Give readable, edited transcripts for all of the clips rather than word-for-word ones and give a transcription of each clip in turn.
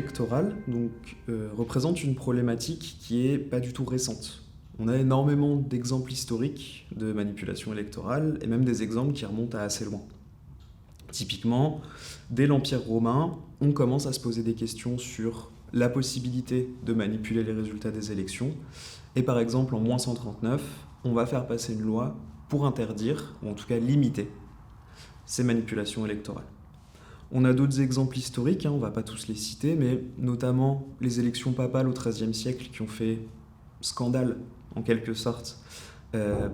électorale représente une problématique qui n'est pas du tout récente. On a énormément d'exemples historiques de manipulation électorale et même des exemples qui remontent à assez loin. Typiquement, dès l'Empire romain, on commence à se poser des questions sur la possibilité de manipuler les résultats des élections. Et par exemple, en moins 139, on va faire passer une loi pour interdire, ou en tout cas limiter, ces manipulations électorales. On a d'autres exemples historiques, on ne va pas tous les citer, mais notamment les élections papales au XIIIe siècle qui ont fait scandale, en quelque sorte,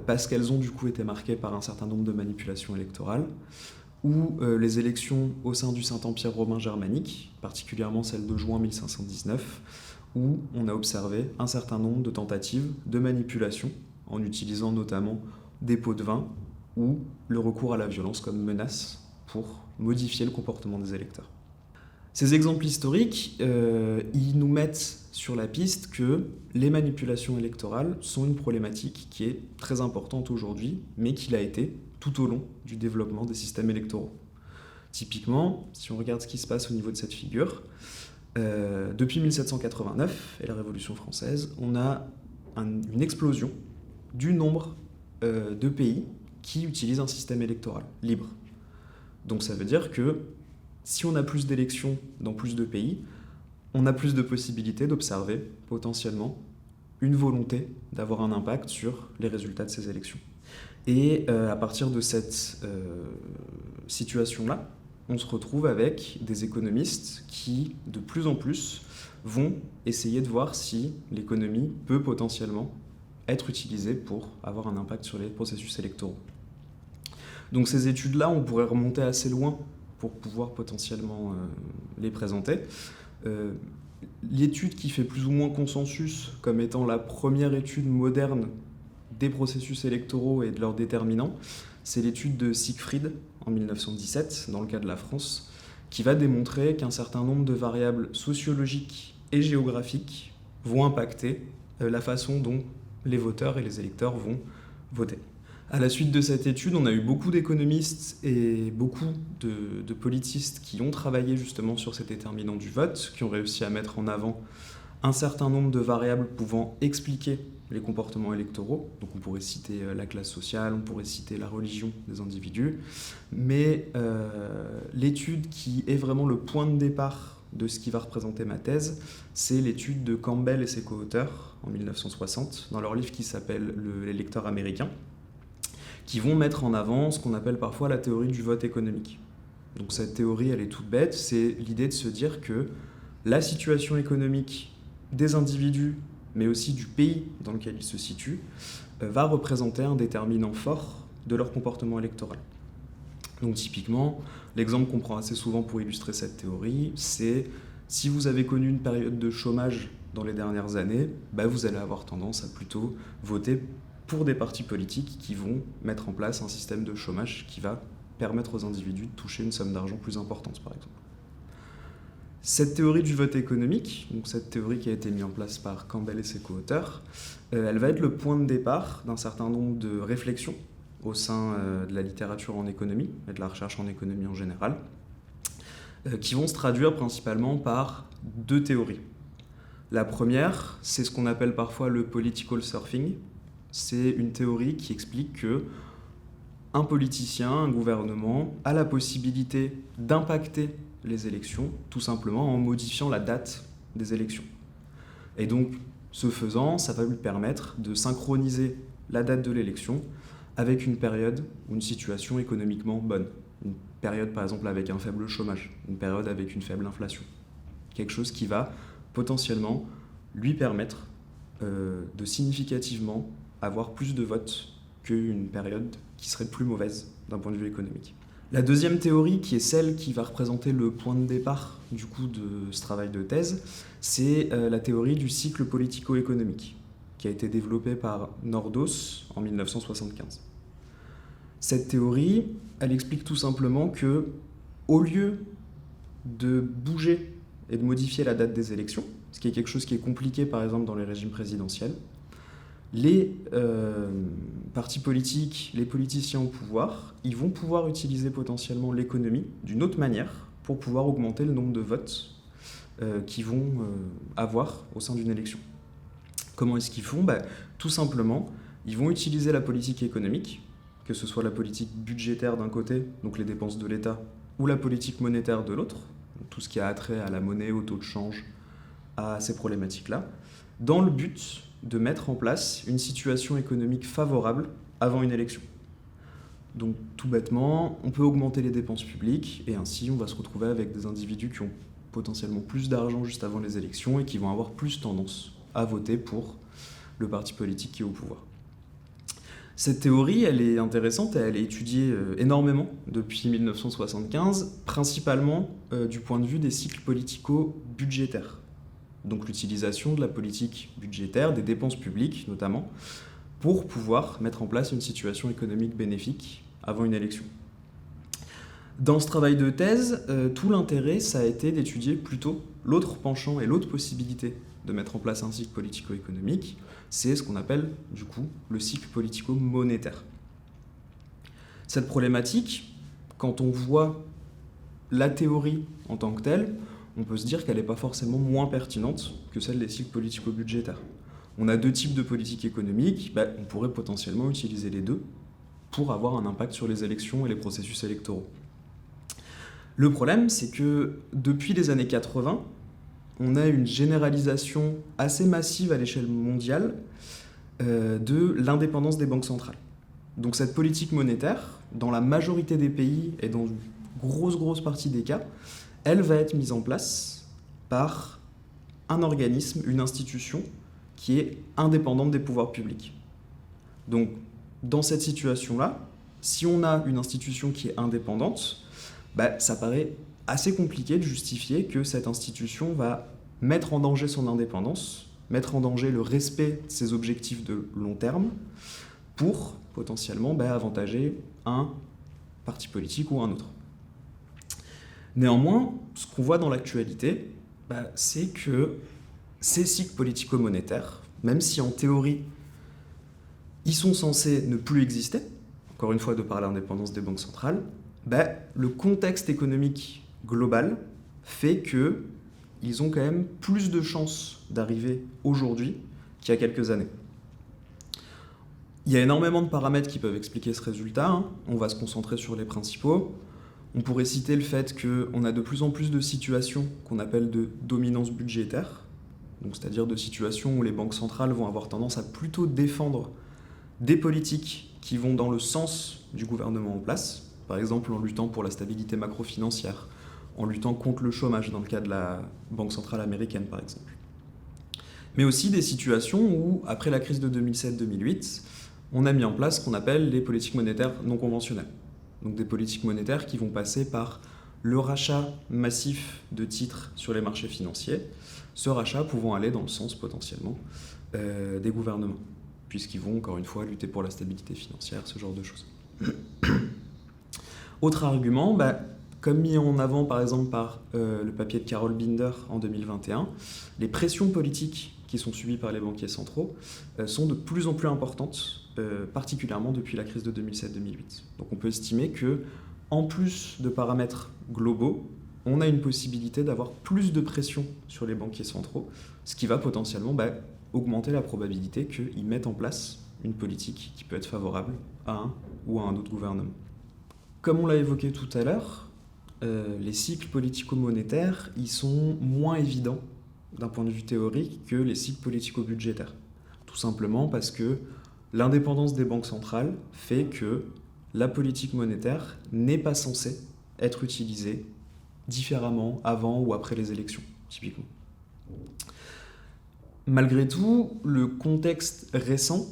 parce qu'elles ont du coup été marquées par un certain nombre de manipulations électorales, ou les élections au sein du Saint-Empire romain germanique, particulièrement celle de juin 1519, où on a observé un certain nombre de tentatives de manipulation, en utilisant notamment des pots de vin ou le recours à la violence comme menace pour modifier le comportement des électeurs. Ces exemples historiques, ils nous mettent sur la piste que les manipulations électorales sont une problématique qui est très importante aujourd'hui, mais qui l'a été tout au long du développement des systèmes électoraux. Typiquement, si on regarde ce qui se passe au niveau de cette figure, depuis 1789 et la Révolution française, on a une explosion du nombre de pays qui utilisent un système électoral libre. Donc ça veut dire que si on a plus d'élections dans plus de pays, on a plus de possibilités d'observer potentiellement une volonté d'avoir un impact sur les résultats de ces élections. Et à partir de cette situation-là, on se retrouve avec des économistes qui, de plus en plus, vont essayer de voir si l'économie peut potentiellement être utilisée pour avoir un impact sur les processus électoraux. Donc ces études-là, on pourrait remonter assez loin pour pouvoir potentiellement les présenter. L'étude qui fait plus ou moins consensus comme étant la première étude moderne des processus électoraux et de leurs déterminants, c'est l'étude de Siegfried en 1917, dans le cas de la France, qui va démontrer qu'un certain nombre de variables sociologiques et géographiques vont impacter la façon dont les voteurs et les électeurs vont voter. À la suite de cette étude, on a eu beaucoup d'économistes et beaucoup de politistes qui ont travaillé justement sur ces déterminants du vote, qui ont réussi à mettre en avant un certain nombre de variables pouvant expliquer les comportements électoraux. Donc on pourrait citer la classe sociale, on pourrait citer la religion des individus, mais l'étude qui est vraiment le point de départ de ce qui va représenter ma thèse, c'est l'étude de Campbell et ses co-auteurs en 1960, dans leur livre qui s'appelle « L'électeur américain », qui vont mettre en avant ce qu'on appelle parfois la théorie du vote économique. Donc cette théorie, elle est toute bête, c'est l'idée de se dire que la situation économique des individus, mais aussi du pays dans lequel ils se situent, va représenter un déterminant fort de leur comportement électoral. Donc typiquement, l'exemple qu'on prend assez souvent pour illustrer cette théorie, c'est si vous avez connu une période de chômage dans les dernières années, vous allez avoir tendance à plutôt voter pour des partis politiques qui vont mettre en place un système de chômage qui va permettre aux individus de toucher une somme d'argent plus importante, par exemple. Cette théorie du vote économique, donc cette théorie qui a été mise en place par Campbell et ses co-auteurs, elle va être le point de départ d'un certain nombre de réflexions au sein de la littérature en économie et de la recherche en économie en général, qui vont se traduire principalement par deux théories. La première, c'est ce qu'on appelle parfois le political surfing. C'est une théorie qui explique que un politicien, un gouvernement, a la possibilité d'impacter les élections, tout simplement en modifiant la date des élections. Et donc, ce faisant, ça va lui permettre de synchroniser la date de l'élection avec une période ou une situation économiquement bonne. Une période, par exemple, avec un faible chômage, une période avec une faible inflation. Quelque chose qui va potentiellement lui permettre de significativement avoir plus de votes qu'une période qui serait plus mauvaise d'un point de vue économique. La deuxième théorie, qui est celle qui va représenter le point de départ du coup de ce travail de thèse, c'est la théorie du cycle politico-économique, qui a été développée par Nordos en 1975. Cette théorie, elle explique tout simplement que, au lieu de bouger et de modifier la date des élections, ce qui est quelque chose qui est compliqué par exemple dans les régimes présidentiels, les partis politiques, les politiciens au pouvoir, ils vont pouvoir utiliser potentiellement l'économie d'une autre manière pour pouvoir augmenter le nombre de votes qu'ils vont avoir au sein d'une élection. Comment est-ce qu'ils font ? Tout simplement, ils vont utiliser la politique économique, que ce soit la politique budgétaire d'un côté, donc les dépenses de l'État, ou la politique monétaire de l'autre, tout ce qui a attrait à la monnaie, au taux de change, à ces problématiques-là, dans le but de mettre en place une situation économique favorable avant une élection. Donc tout bêtement, on peut augmenter les dépenses publiques et ainsi on va se retrouver avec des individus qui ont potentiellement plus d'argent juste avant les élections et qui vont avoir plus tendance à voter pour le parti politique qui est au pouvoir. Cette théorie, elle est intéressante et elle est étudiée énormément depuis 1975, principalement du point de vue des cycles politico-budgétaires. Donc l'utilisation de la politique budgétaire, des dépenses publiques notamment, pour pouvoir mettre en place une situation économique bénéfique avant une élection. Dans ce travail de thèse, tout l'intérêt, ça a été d'étudier plutôt l'autre penchant et l'autre possibilité de mettre en place un cycle politico-économique, c'est ce qu'on appelle du coup le cycle politico-monétaire. Cette problématique, quand on voit la théorie en tant que telle, on peut se dire qu'elle n'est pas forcément moins pertinente que celle des cycles politico-budgétaires. On a deux types de politique économique, on pourrait potentiellement utiliser les deux pour avoir un impact sur les élections et les processus électoraux. Le problème, c'est que depuis les années 80, on a une généralisation assez massive à l'échelle mondiale de l'indépendance des banques centrales. Donc cette politique monétaire, dans la majorité des pays et dans une grosse partie des cas, elle va être mise en place par un organisme, une institution qui est indépendante des pouvoirs publics. Donc dans cette situation-là, si on a une institution qui est indépendante, ça paraît assez compliqué de justifier que cette institution va mettre en danger son indépendance, mettre en danger le respect de ses objectifs de long terme pour potentiellement avantager un parti politique ou un autre. Néanmoins, ce qu'on voit dans l'actualité, c'est que ces cycles politico-monétaires, même si en théorie, ils sont censés ne plus exister, encore une fois de par l'indépendance des banques centrales, le contexte économique global fait qu'ils ont quand même plus de chances d'arriver aujourd'hui qu'il y a quelques années. Il y a énormément de paramètres qui peuvent expliquer ce résultat. On va se concentrer sur les principaux. On pourrait citer le fait qu'on a de plus en plus de situations qu'on appelle de dominance budgétaire, donc c'est-à-dire de situations où les banques centrales vont avoir tendance à plutôt défendre des politiques qui vont dans le sens du gouvernement en place, par exemple en luttant pour la stabilité macro-financière, en luttant contre le chômage dans le cas de la Banque centrale américaine par exemple. Mais aussi des situations où, après la crise de 2007-2008, on a mis en place ce qu'on appelle les politiques monétaires non conventionnelles. Donc des politiques monétaires qui vont passer par le rachat massif de titres sur les marchés financiers, ce rachat pouvant aller dans le sens potentiellement des gouvernements, puisqu'ils vont encore une fois lutter pour la stabilité financière, ce genre de choses. Autre argument, comme mis en avant par exemple par le papier de Carol Binder en 2021, les pressions politiques qui sont subies par les banquiers centraux sont de plus en plus importantes, particulièrement depuis la crise de 2007-2008. Donc on peut estimer que, en plus de paramètres globaux, on a une possibilité d'avoir plus de pression sur les banquiers centraux, ce qui va potentiellement augmenter la probabilité qu'ils mettent en place une politique qui peut être favorable à un ou à un autre gouvernement. Comme on l'a évoqué tout à l'heure, les cycles politico-monétaires, ils sont moins évidents d'un point de vue théorique que les cycles politico-budgétaires. Tout simplement parce que l'indépendance des banques centrales fait que la politique monétaire n'est pas censée être utilisée différemment avant ou après les élections, typiquement. Malgré tout, le contexte récent,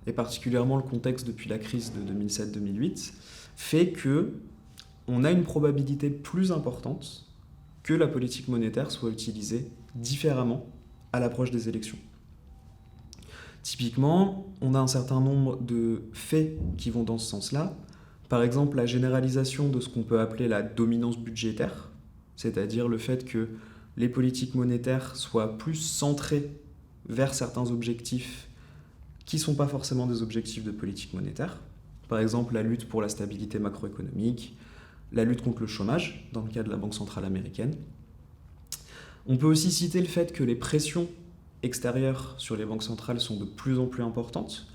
et particulièrement le contexte depuis la crise de 2007-2008, fait qu'on a une probabilité plus importante que la politique monétaire soit utilisée différemment à l'approche des élections. Typiquement, on a un certain nombre de faits qui vont dans ce sens-là. Par exemple, la généralisation de ce qu'on peut appeler la dominance budgétaire, c'est-à-dire le fait que les politiques monétaires soient plus centrées vers certains objectifs qui ne sont pas forcément des objectifs de politique monétaire. Par exemple, la lutte pour la stabilité macroéconomique, la lutte contre le chômage, dans le cas de la Banque centrale américaine. On peut aussi citer le fait que les pressions extérieures sur les banques centrales sont de plus en plus importantes.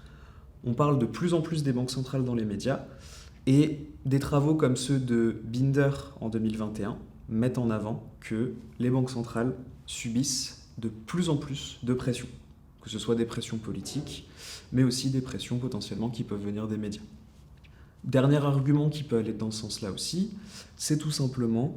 On parle de plus en plus des banques centrales dans les médias, et des travaux comme ceux de Binder en 2021 mettent en avant que les banques centrales subissent de plus en plus de pressions, que ce soit des pressions politiques, mais aussi des pressions potentiellement qui peuvent venir des médias. Dernier argument qui peut aller dans ce sens-là aussi, c'est tout simplement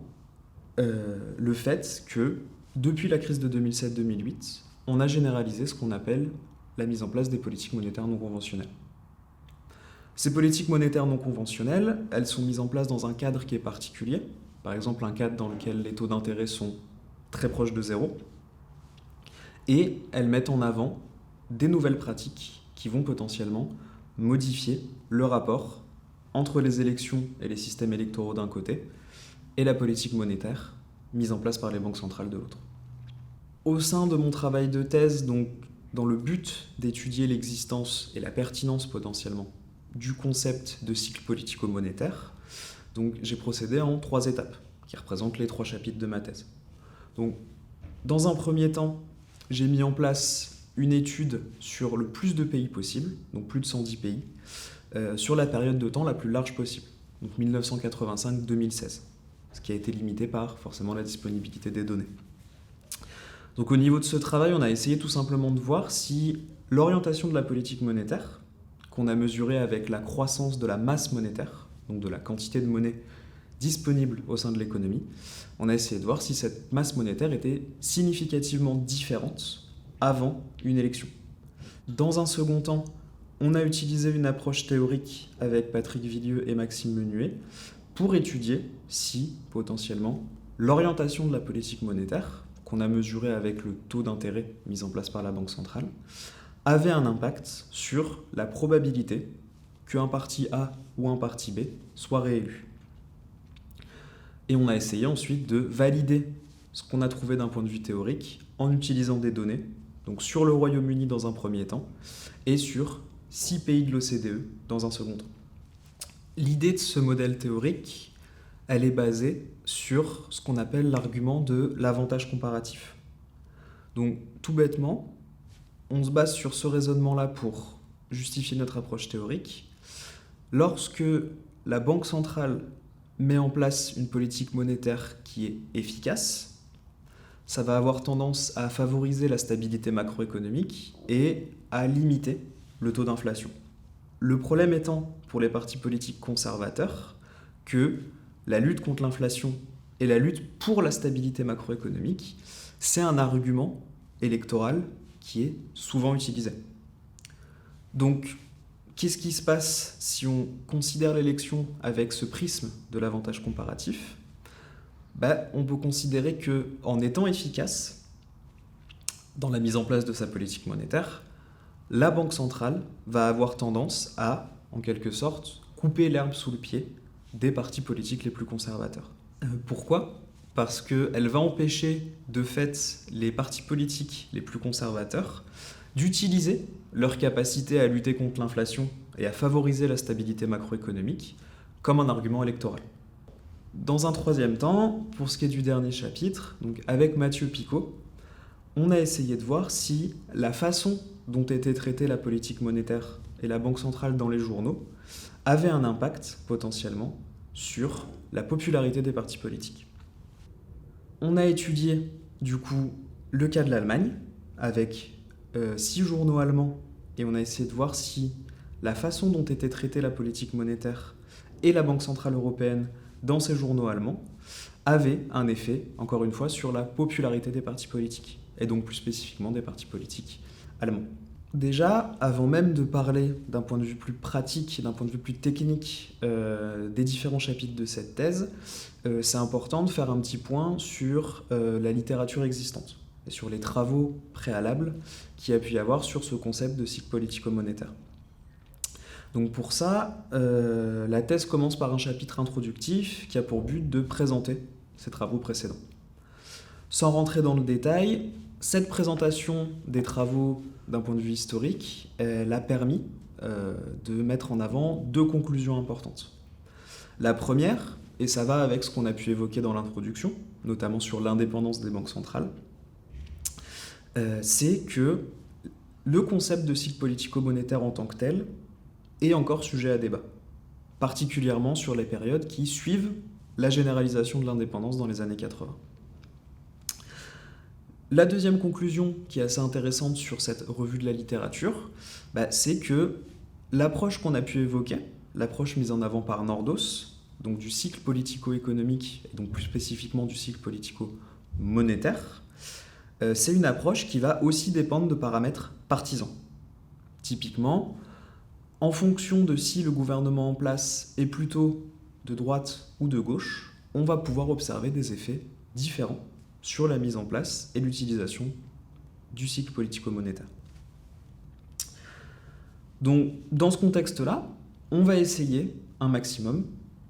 le fait que depuis la crise de 2007-2008, on a généralisé ce qu'on appelle la mise en place des politiques monétaires non conventionnelles. Ces politiques monétaires non conventionnelles, elles sont mises en place dans un cadre qui est particulier, par exemple un cadre dans lequel les taux d'intérêt sont très proches de zéro, et elles mettent en avant des nouvelles pratiques qui vont potentiellement modifier le rapport entre les élections et les systèmes électoraux d'un côté, et la politique monétaire mise en place par les banques centrales de l'autre. Au sein de mon travail de thèse, donc, dans le but d'étudier l'existence et la pertinence potentiellement du concept de cycle politico-monétaire, donc j'ai procédé en 3 étapes, qui représentent les 3 chapitres de ma thèse. Donc, dans un premier temps, j'ai mis en place une étude sur le plus de pays possible, donc plus de 110 pays, sur la période de temps la plus large possible, donc 1985-2016, ce qui a été limité par forcément la disponibilité des données. Donc au niveau de ce travail, on a essayé tout simplement de voir si l'orientation de la politique monétaire, qu'on a mesurée avec la croissance de la masse monétaire, donc de la quantité de monnaie disponible au sein de l'économie, on a essayé de voir si cette masse monétaire était significativement différente avant une élection. Dans un second temps, on a utilisé une approche théorique avec Patrick Villieu et Maxime Menuet pour étudier si, potentiellement, l'orientation de la politique monétaire, qu'on a mesurée avec le taux d'intérêt mis en place par la Banque centrale, avait un impact sur la probabilité qu'un parti A ou un parti B soit réélu. Et on a essayé ensuite de valider ce qu'on a trouvé d'un point de vue théorique en utilisant des données, donc sur le Royaume-Uni dans un premier temps, et sur 6 pays de l'OCDE dans un second temps. L'idée de ce modèle théorique, elle est basée sur ce qu'on appelle l'argument de l'avantage comparatif. Donc tout bêtement, on se base sur ce raisonnement-là pour justifier notre approche théorique. Lorsque la Banque centrale met en place une politique monétaire qui est efficace, ça va avoir tendance à favoriser la stabilité macroéconomique et à limiter le taux d'inflation. Le problème étant, pour les partis politiques conservateurs, que la lutte contre l'inflation et la lutte pour la stabilité macroéconomique, c'est un argument électoral qui est souvent utilisé. Donc, qu'est-ce qui se passe si on considère l'élection avec ce prisme de l'avantage comparatif ? On peut considérer qu'en étant efficace dans la mise en place de sa politique monétaire, la Banque centrale va avoir tendance à, en quelque sorte, couper l'herbe sous le pied des partis politiques les plus conservateurs. Pourquoi ? Parce qu'elle va empêcher de fait les partis politiques les plus conservateurs d'utiliser leur capacité à lutter contre l'inflation et à favoriser la stabilité macroéconomique comme un argument électoral. Dans un troisième temps, pour ce qui est du dernier chapitre, donc avec Mathieu Picot, on a essayé de voir si la façon dont était traitée la politique monétaire et la Banque centrale dans les journaux avait un impact potentiellement sur la popularité des partis politiques. On a étudié du coup le cas de l'Allemagne avec 6 journaux allemands et on a essayé de voir si la façon dont était traitée la politique monétaire et la Banque centrale européenne dans ces journaux allemands avait un effet, encore une fois, sur la popularité des partis politiques et donc plus spécifiquement des partis politiques allemands. Déjà, avant même de parler d'un point de vue plus pratique, d'un point de vue plus technique des différents chapitres de cette thèse, c'est important de faire un petit point sur la littérature existante et sur les travaux préalables qu'il y a pu y avoir sur ce concept de cycle politico-monétaire. Donc pour ça, la thèse commence par un chapitre introductif qui a pour but de présenter ces travaux précédents. Sans rentrer dans le détail, cette présentation des travaux d'un point de vue historique, elle a permis de mettre en avant 2 conclusions importantes. La première, et ça va avec ce qu'on a pu évoquer dans l'introduction, notamment sur l'indépendance des banques centrales, c'est que le concept de cycle politico-monétaire en tant que tel est encore sujet à débat, particulièrement sur les périodes qui suivent la généralisation de l'indépendance dans les années 80. La deuxième conclusion qui est assez intéressante sur cette revue de la littérature, c'est que l'approche qu'on a pu évoquer, l'approche mise en avant par Nordos, donc du cycle politico-économique, et donc plus spécifiquement du cycle politico-monétaire, c'est une approche qui va aussi dépendre de paramètres partisans. Typiquement, en fonction de si le gouvernement en place est plutôt de droite ou de gauche, on va pouvoir observer des effets différents sur la mise en place et l'utilisation du cycle politico-monétaire. Donc, dans ce contexte-là, on va essayer un maximum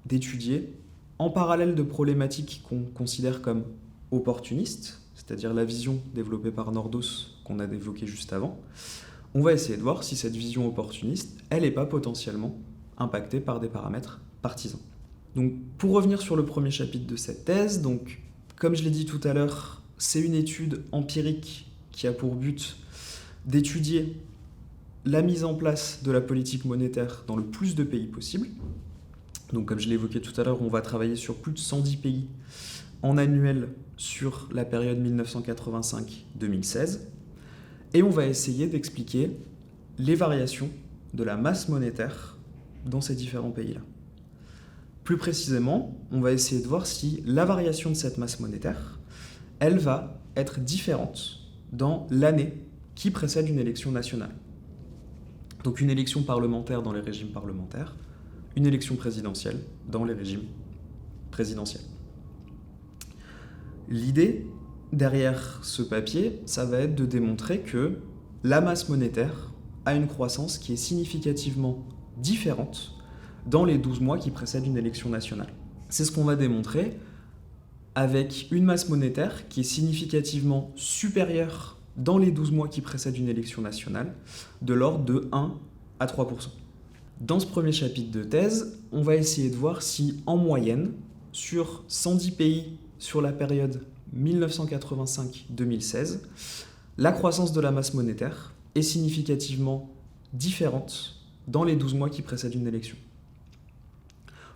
d'étudier, en parallèle de problématiques qu'on considère comme opportunistes, c'est-à-dire la vision développée par Nordos qu'on a évoquée juste avant, on va essayer de voir si cette vision opportuniste, elle n'est pas potentiellement impactée par des paramètres partisans. Donc, pour revenir sur le premier chapitre de cette thèse, donc, comme je l'ai dit tout à l'heure, c'est une étude empirique qui a pour but d'étudier la mise en place de la politique monétaire dans le plus de pays possible. Donc, comme je l'ai évoqué tout à l'heure, on va travailler sur plus de 110 pays en annuel sur la période 1985-2016. Et on va essayer d'expliquer les variations de la masse monétaire dans ces différents pays-là. Plus précisément, on va essayer de voir si la variation de cette masse monétaire, elle va être différente dans l'année qui précède une élection nationale. Donc une élection parlementaire dans les régimes parlementaires, une élection présidentielle dans les régimes présidentiels. L'idée derrière ce papier, ça va être de démontrer que la masse monétaire a une croissance qui est significativement différente dans les 12 mois qui précèdent une élection nationale. C'est ce qu'on va démontrer avec une masse monétaire qui est significativement supérieure dans les 12 mois qui précèdent une élection nationale, de l'ordre de 1 à 3%. Dans ce premier chapitre de thèse, on va essayer de voir si, en moyenne, sur 110 pays sur la période 1985-2016, la croissance de la masse monétaire est significativement différente dans les 12 mois qui précèdent une élection.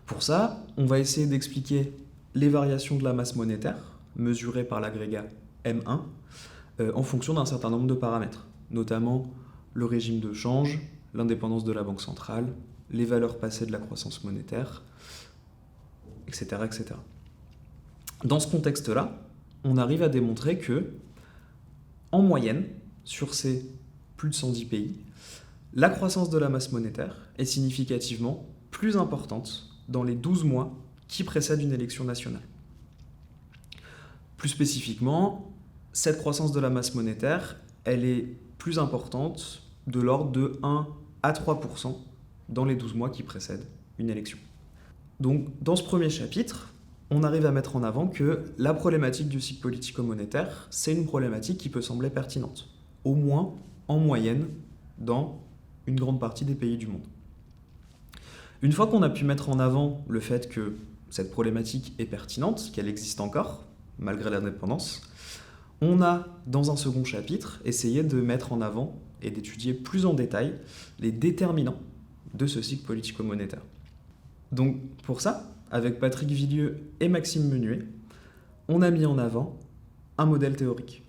Pour ça, on va essayer d'expliquer les variations de la masse monétaire, mesurées par l'agrégat M1, en fonction d'un certain nombre de paramètres, notamment le régime de change, l'indépendance de la Banque centrale, les valeurs passées de la croissance monétaire, etc., etc. Dans ce contexte-là, on arrive à démontrer que, en moyenne, sur ces plus de 110 pays, la croissance de la masse monétaire est significativement plus importante dans les 12 mois qui précèdent une élection nationale. Plus spécifiquement, cette croissance de la masse monétaire, elle est plus importante de l'ordre de 1 à 3% dans les 12 mois qui précèdent une élection. Donc, dans ce premier chapitre, on arrive à mettre en avant que la problématique du cycle politico-monétaire, c'est une problématique qui peut sembler pertinente, au moins en moyenne dans une grande partie des pays du monde. Une fois qu'on a pu mettre en avant le fait que cette problématique est pertinente, qu'elle existe encore, malgré l'indépendance, on a, dans un second chapitre, essayé de mettre en avant et d'étudier plus en détail les déterminants de ce cycle politico-monétaire. Donc, pour ça, avec Patrick Villieu et Maxime Menuet, on a mis en avant un modèle théorique.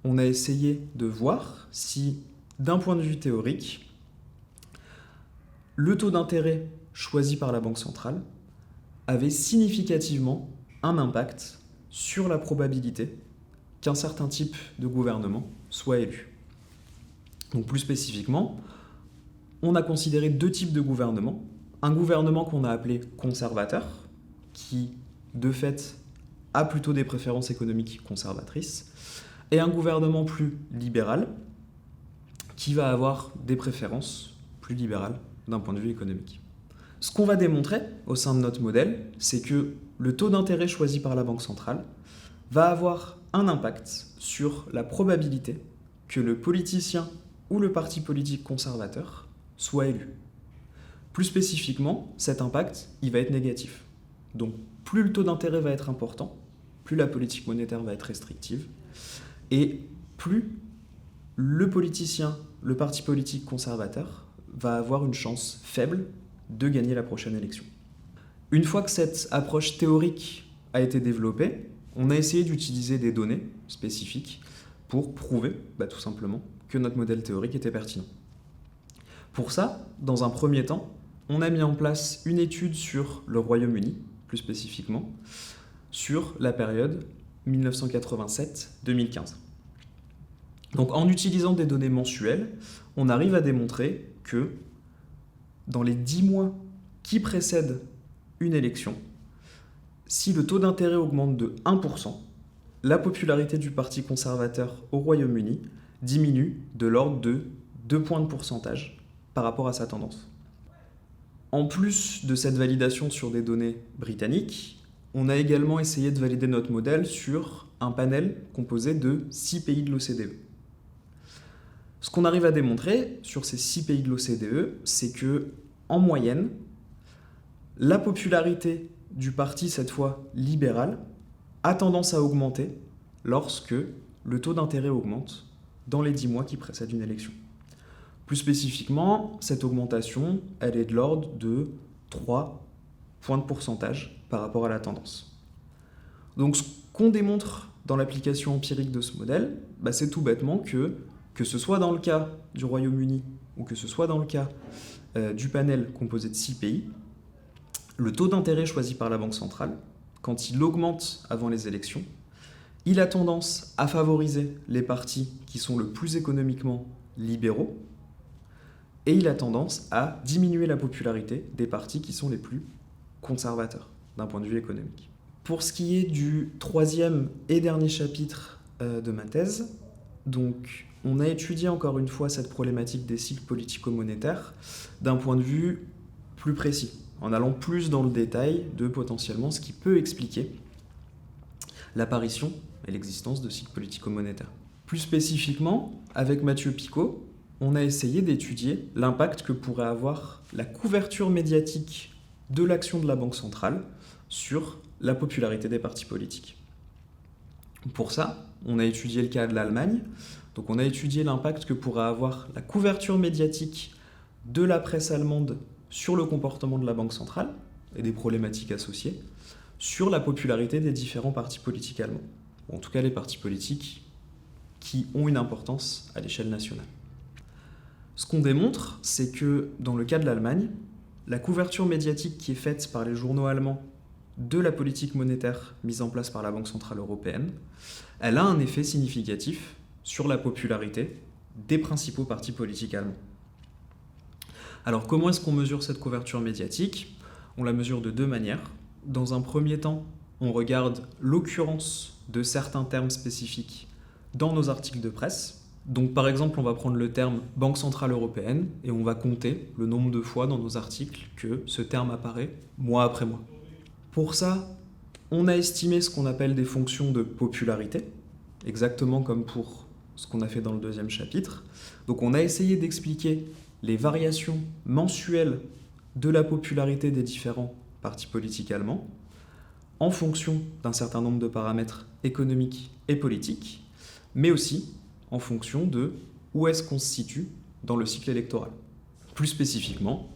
On a essayé de voir si, d'un point de vue théorique, le taux d'intérêt choisi par la Banque centrale avait significativement un impact sur la probabilité qu'un certain type de gouvernement soit élu. Donc plus spécifiquement, on a considéré deux types de gouvernements. Un gouvernement qu'on a appelé conservateur, qui, de fait, a plutôt des préférences économiques conservatrices, et un gouvernement plus libéral, qui va avoir des préférences plus libérales d'un point de vue économique. Ce qu'on va démontrer au sein de notre modèle, c'est que le taux d'intérêt choisi par la Banque centrale va avoir un impact sur la probabilité que le politicien ou le parti politique conservateur soit élu. Plus spécifiquement, cet impact, il va être négatif. Donc, plus le taux d'intérêt va être important, plus la politique monétaire va être restrictive, et plus le politicien, le parti politique conservateur, va avoir une chance faible de gagner la prochaine élection. Une fois que cette approche théorique a été développée, on a essayé d'utiliser des données spécifiques pour prouver, tout simplement, que notre modèle théorique était pertinent. Pour ça, dans un premier temps, on a mis en place une étude sur le Royaume-Uni, plus spécifiquement, sur la période 1987-2015. Donc en utilisant des données mensuelles, on arrive à démontrer que dans les 10 mois qui précèdent une élection, si le taux d'intérêt augmente de 1%, la popularité du Parti conservateur au Royaume-Uni diminue de l'ordre de 2 points de pourcentage par rapport à sa tendance. En plus de cette validation sur des données britanniques, on a également essayé de valider notre modèle sur un panel composé de 6 pays de l'OCDE. Ce qu'on arrive à démontrer sur ces 6 pays de l'OCDE, c'est que, en moyenne, la popularité du parti, cette fois libéral, a tendance à augmenter lorsque le taux d'intérêt augmente dans les 10 mois qui précèdent une élection. Plus spécifiquement, cette augmentation, elle est de l'ordre de 3 points de pourcentage par rapport à la tendance. Donc ce qu'on démontre dans l'application empirique de ce modèle, c'est tout bêtement que ce soit dans le cas du Royaume-Uni ou que ce soit dans le cas du panel composé de 6 pays, le taux d'intérêt choisi par la Banque centrale, quand il augmente avant les élections, il a tendance à favoriser les partis qui sont le plus économiquement libéraux, et il a tendance à diminuer la popularité des partis qui sont les plus conservateurs d'un point de vue économique. Pour ce qui est du 3e et dernier chapitre de ma thèse, donc on a étudié encore une fois cette problématique des cycles politico-monétaires d'un point de vue plus précis, en allant plus dans le détail de potentiellement ce qui peut expliquer l'apparition et l'existence de cycles politico-monétaires. Plus spécifiquement, avec Mathieu Picot, on a essayé d'étudier l'impact que pourrait avoir la couverture médiatique de l'action de la Banque centrale sur la popularité des partis politiques. Pour ça, on a étudié le cas de l'Allemagne, donc on a étudié l'impact que pourrait avoir la couverture médiatique de la presse allemande sur le comportement de la Banque centrale et des problématiques associées, sur la popularité des différents partis politiques allemands, ou en tout cas les partis politiques qui ont une importance à l'échelle nationale. Ce qu'on démontre, c'est que dans le cas de l'Allemagne, la couverture médiatique qui est faite par les journaux allemands de la politique monétaire mise en place par la Banque centrale européenne, elle a un effet significatif sur la popularité des principaux partis politiques allemands. Alors comment est-ce qu'on mesure cette couverture médiatique ? On la mesure de 2 manières. Dans un premier temps, on regarde l'occurrence de certains termes spécifiques dans nos articles de presse. Donc par exemple, on va prendre le terme Banque centrale européenne et on va compter le nombre de fois dans nos articles que ce terme apparaît mois après mois. Pour ça, on a estimé ce qu'on appelle des fonctions de popularité, exactement comme pour ce qu'on a fait dans le 2e chapitre. Donc on a essayé d'expliquer les variations mensuelles de la popularité des différents partis politiques allemands en fonction d'un certain nombre de paramètres économiques et politiques, mais aussi en fonction de où est-ce qu'on se situe dans le cycle électoral. Plus spécifiquement,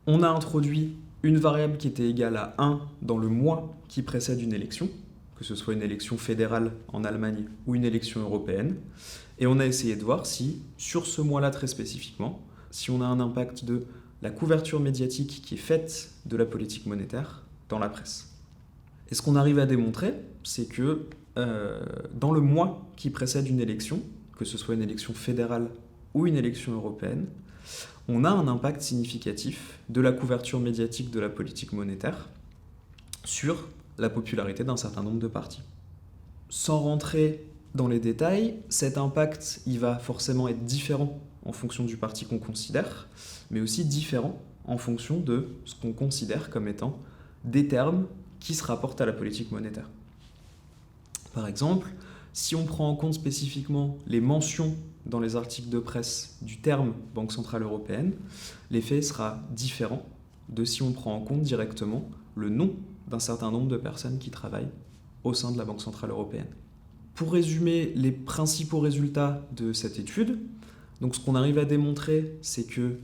on a introduit une variable qui était égale à 1 dans le mois qui précède une élection, que ce soit une élection fédérale en Allemagne ou une élection européenne, et on a essayé de voir si, sur ce mois-là très spécifiquement, si on a un impact de la couverture médiatique qui est faite de la politique monétaire dans la presse. Et ce qu'on arrive à démontrer, c'est que dans le mois qui précède une élection, que ce soit une élection fédérale ou une élection européenne, on a un impact significatif de la couverture médiatique de la politique monétaire sur la popularité d'un certain nombre de partis. Sans rentrer dans les détails, cet impact il va forcément être différent en fonction du parti qu'on considère, mais aussi différent en fonction de ce qu'on considère comme étant des termes qui se rapportent à la politique monétaire. Par exemple, si on prend en compte spécifiquement les mentions dans les articles de presse du terme Banque centrale européenne, l'effet sera différent de si on prend en compte directement le nom d'un certain nombre de personnes qui travaillent au sein de la Banque Centrale Européenne. Pour résumer les principaux résultats de cette étude, donc ce qu'on arrive à démontrer, c'est que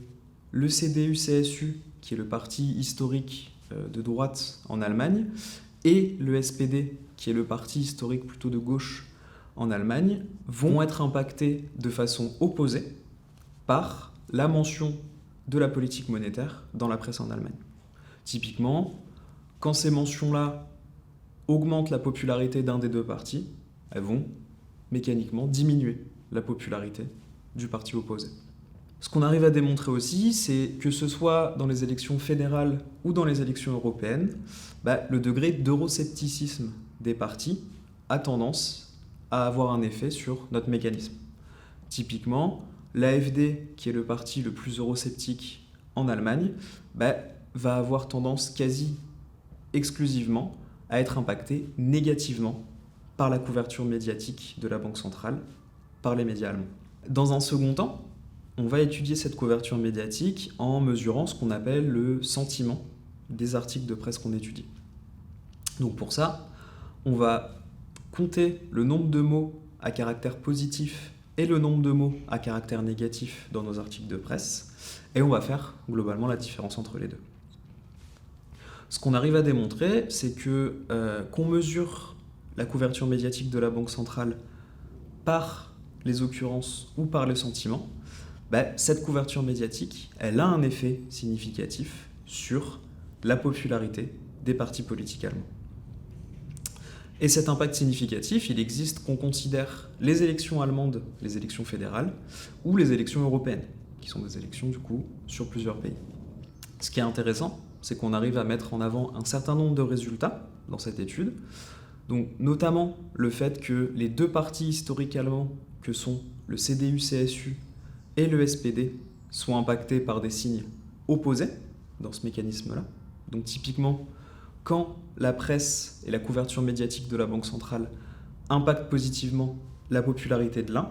le CDU-CSU, qui est le parti historique de droite en Allemagne, et le SPD, qui est le parti historique plutôt de gauche en Allemagne, vont être impactés de façon opposée par la mention de la politique monétaire dans la presse en Allemagne. Typiquement, quand ces mentions-là augmentent la popularité d'un des deux partis, elles vont mécaniquement diminuer la popularité du parti opposé. Ce qu'on arrive à démontrer aussi, c'est que ce soit dans les élections fédérales ou dans les élections européennes, le degré d'euroscepticisme des partis a tendance à avoir un effet sur notre mécanisme. Typiquement, l'AfD, qui est le parti le plus eurosceptique en Allemagne, va avoir tendance quasi exclusivement à être impacté négativement par la couverture médiatique de la Banque centrale par les médias allemands. Dans un second temps, on va étudier cette couverture médiatique en mesurant ce qu'on appelle le sentiment des articles de presse qu'on étudie. Donc pour ça, on va compter le nombre de mots à caractère positif et le nombre de mots à caractère négatif dans nos articles de presse, et on va faire globalement la différence entre les deux. Ce qu'on arrive à démontrer, c'est que qu'on mesure la couverture médiatique de la Banque centrale par les occurrences ou par le sentiment, cette couverture médiatique, elle a un effet significatif sur la popularité des partis politiques allemands. Et cet impact significatif, il existe qu'on considère les élections allemandes, les élections fédérales, ou les élections européennes, qui sont des élections du coup sur plusieurs pays. Ce qui est intéressant, c'est qu'on arrive à mettre en avant un certain nombre de résultats dans cette étude, donc notamment le fait que les deux partis historiques allemands, que sont le CDU-CSU et le SPD, sont impactés par des signes opposés dans ce mécanisme-là. Donc typiquement, quand la presse et la couverture médiatique de la Banque centrale impactent positivement la popularité de l'un,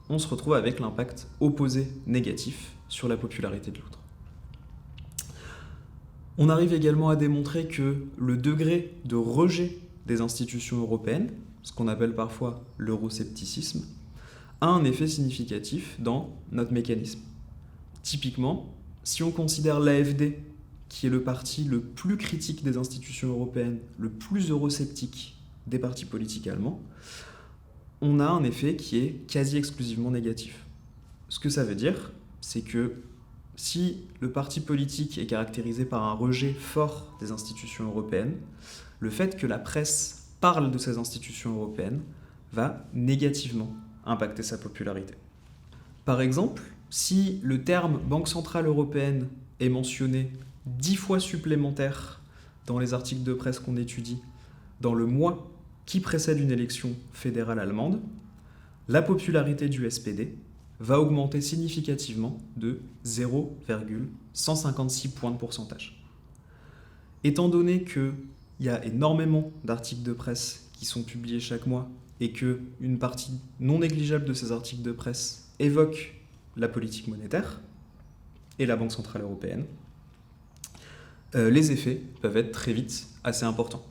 on se retrouve avec l'impact opposé négatif sur la popularité de l'autre. On arrive également à démontrer que le degré de rejet des institutions européennes, ce qu'on appelle parfois l'euroscepticisme, a un effet significatif dans notre mécanisme. Typiquement, si on considère l'AfD, qui est le parti le plus critique des institutions européennes, le plus eurosceptique des partis politiques allemands, on a un effet qui est quasi exclusivement négatif. Ce que ça veut dire, c'est que si le parti politique est caractérisé par un rejet fort des institutions européennes, le fait que la presse parle de ces institutions européennes va négativement impacter sa popularité. Par exemple, si le terme Banque centrale européenne est mentionné 10 fois supplémentaire dans les articles de presse qu'on étudie dans le mois qui précède une élection fédérale allemande, la popularité du SPD va augmenter significativement de 0,156 points de pourcentage. Étant donné qu'il y a énormément d'articles de presse qui sont publiés chaque mois et qu'une partie non négligeable de ces articles de presse évoque la politique monétaire et la Banque centrale européenne, les effets peuvent être très vite assez importants.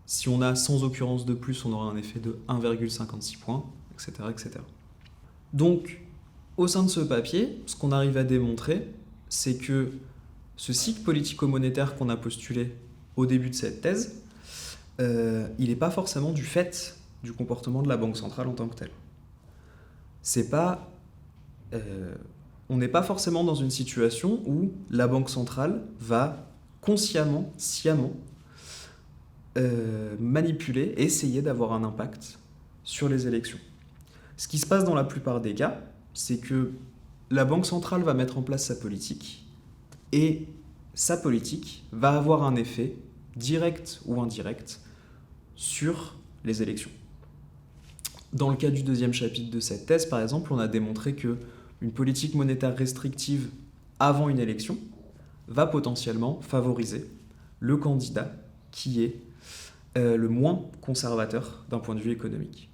Si on a 100 occurrences de plus, on aura un effet de 1,56 points, etc., etc. Donc, au sein de ce papier, ce qu'on arrive à démontrer, c'est que ce cycle politico-monétaire qu'on a postulé au début de cette thèse, il n'est pas forcément du fait du comportement de la Banque centrale en tant que telle. On n'est pas forcément dans une situation où la Banque centrale va consciemment, sciemment, manipuler et essayer d'avoir un impact sur les élections. Ce qui se passe dans la plupart des cas, c'est que la Banque centrale va mettre en place sa politique et sa politique va avoir un effet direct ou indirect sur les élections. Dans le cas du deuxième chapitre de cette thèse, par exemple, on a démontré qu'une politique monétaire restrictive avant une élection va potentiellement favoriser le candidat qui est le moins conservateur d'un point de vue économique.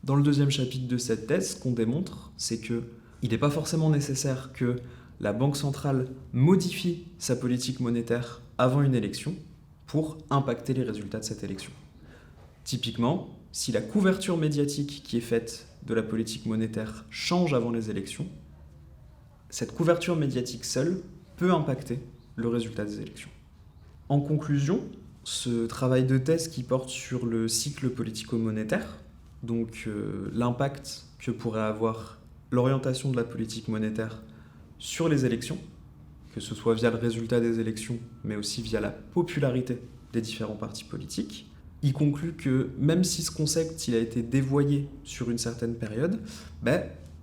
Dans le deuxième chapitre de cette thèse, ce qu'on démontre, c'est qu'il n'est pas forcément nécessaire que la Banque centrale modifie sa politique monétaire avant une élection pour impacter les résultats de cette élection. Typiquement, si la couverture médiatique qui est faite de la politique monétaire change avant les élections, cette couverture médiatique seule peut impacter le résultat des élections. En conclusion, ce travail de thèse qui porte sur le cycle politico-monétaire, donc l'impact que pourrait avoir l'orientation de la politique monétaire sur les élections, que ce soit via le résultat des élections, mais aussi via la popularité des différents partis politiques, il conclut que même si ce concept il a été dévoyé sur une certaine période,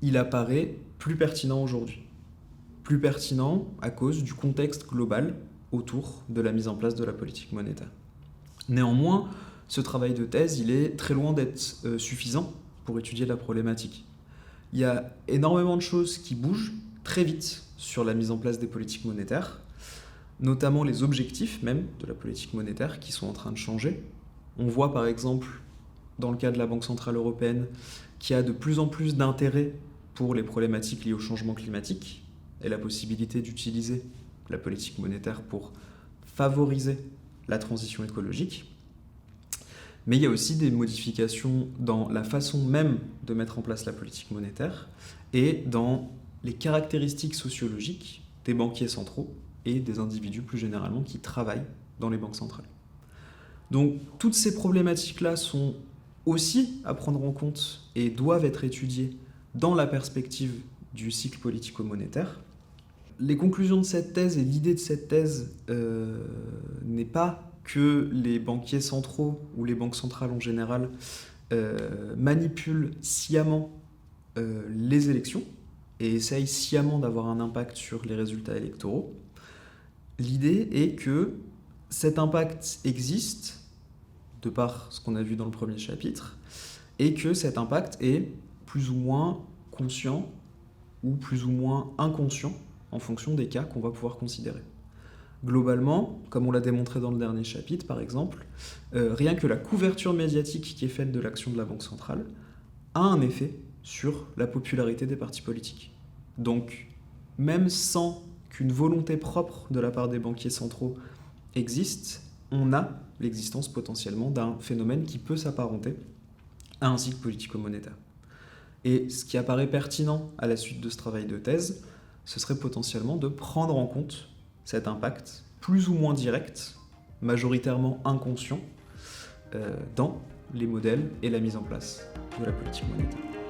il apparaît plus pertinent aujourd'hui. Plus pertinent à cause du contexte global autour de la mise en place de la politique monétaire. Néanmoins, ce travail de thèse, il est très loin d'être suffisant pour étudier la problématique. Il y a énormément de choses qui bougent très vite sur la mise en place des politiques monétaires, notamment les objectifs même de la politique monétaire qui sont en train de changer. On voit par exemple, dans le cas de la Banque Centrale Européenne, qu'il y a de plus en plus d'intérêt pour les problématiques liées au changement climatique et la possibilité d'utiliser la politique monétaire pour favoriser la transition écologique. Mais il y a aussi des modifications dans la façon même de mettre en place la politique monétaire et dans les caractéristiques sociologiques des banquiers centraux et des individus plus généralement qui travaillent dans les banques centrales. Donc toutes ces problématiques-là sont aussi à prendre en compte et doivent être étudiées dans la perspective du cycle politico-monétaire. Les conclusions de cette thèse et l'idée de cette thèse n'est pas que les banquiers centraux ou les banques centrales en général manipulent sciemment les élections et essayent sciemment d'avoir un impact sur les résultats électoraux. L'idée est que cet impact existe, de par ce qu'on a vu dans le premier chapitre, et que cet impact est plus ou moins conscient ou plus ou moins inconscient en fonction des cas qu'on va pouvoir considérer. Globalement, comme on l'a démontré dans le dernier chapitre par exemple, rien que la couverture médiatique qui est faite de l'action de la Banque centrale a un effet sur la popularité des partis politiques. Donc, même sans qu'une volonté propre de la part des banquiers centraux existe, on a l'existence potentiellement d'un phénomène qui peut s'apparenter à un cycle politico-monétaire. Et ce qui apparaît pertinent à la suite de ce travail de thèse, ce serait potentiellement de prendre en compte cet impact plus ou moins direct, majoritairement inconscient, dans les modèles et la mise en place de la politique monétaire.